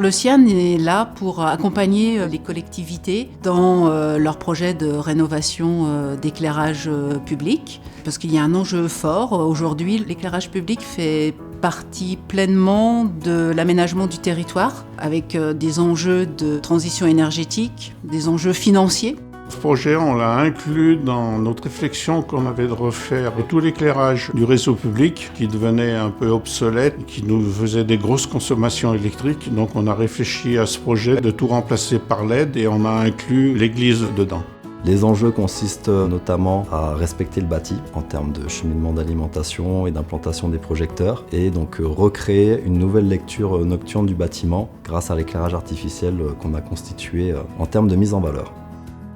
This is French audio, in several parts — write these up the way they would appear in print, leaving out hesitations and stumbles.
Le CIAN est là pour accompagner les collectivités dans leurs projets de rénovation d'éclairage public, parce qu'il y a un enjeu fort. Aujourd'hui, l'éclairage public fait partie pleinement de l'aménagement du territoire, avec des enjeux de transition énergétique, des enjeux financiers. Ce projet, on l'a inclus dans notre réflexion qu'on avait de refaire tout l'éclairage du réseau public qui devenait un peu obsolète, qui nous faisait des grosses consommations électriques. Donc on a réfléchi à ce projet de tout remplacer par LED et on a inclus l'église dedans. Les enjeux consistent notamment à respecter le bâti en termes de cheminement d'alimentation et d'implantation des projecteurs et donc recréer une nouvelle lecture nocturne du bâtiment grâce à l'éclairage artificiel qu'on a constitué en termes de mise en valeur.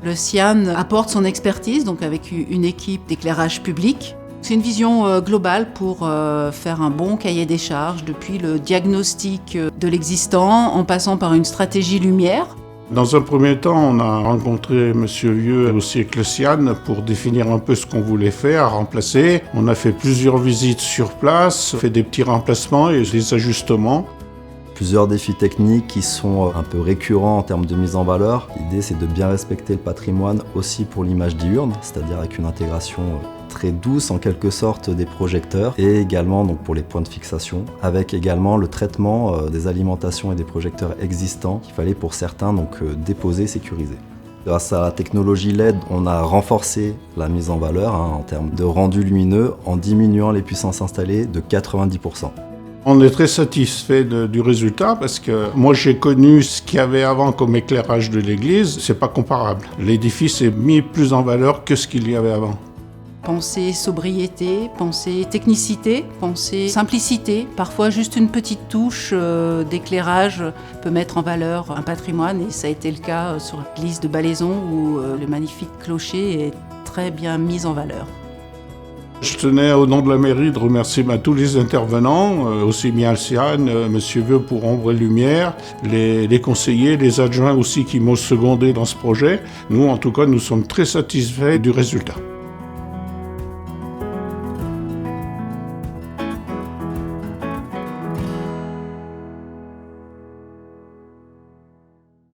Le CIAN apporte son expertise, donc avec une équipe d'éclairage public. C'est une vision globale pour faire un bon cahier des charges, depuis le diagnostic de l'existant en passant par une stratégie lumière. Dans un premier temps, on a rencontré M. Vieux aussi avec le CIAN pour définir un peu ce qu'on voulait faire, remplacer. On a fait plusieurs visites sur place, fait des petits remplacements et des ajustements. Plusieurs défis techniques qui sont un peu récurrents en termes de mise en valeur. L'idée, c'est de bien respecter le patrimoine aussi pour l'image diurne, c'est-à-dire avec une intégration très douce en quelque sorte des projecteurs et également donc pour les points de fixation, avec également le traitement des alimentations et des projecteurs existants qu'il fallait pour certains donc déposer, sécuriser. Grâce à la technologie LED, on a renforcé la mise en valeur en termes de rendu lumineux en diminuant les puissances installées de 90%. On est très satisfait du résultat parce que moi j'ai connu ce qu'il y avait avant comme éclairage de l'église, c'est pas comparable. L'édifice est mis plus en valeur que ce qu'il y avait avant. Penser sobriété, penser technicité, penser simplicité. Parfois juste une petite touche d'éclairage peut mettre en valeur un patrimoine et ça a été le cas sur l'église de Balaison où le magnifique clocher est très bien mis en valeur. Je tenais au nom de la mairie de remercier tous les intervenants, aussi bien le CIAN, M. Vieux pour Ombre et Lumière, les conseillers, les adjoints aussi qui m'ont secondé dans ce projet. Nous, en tout cas, nous sommes très satisfaits du résultat.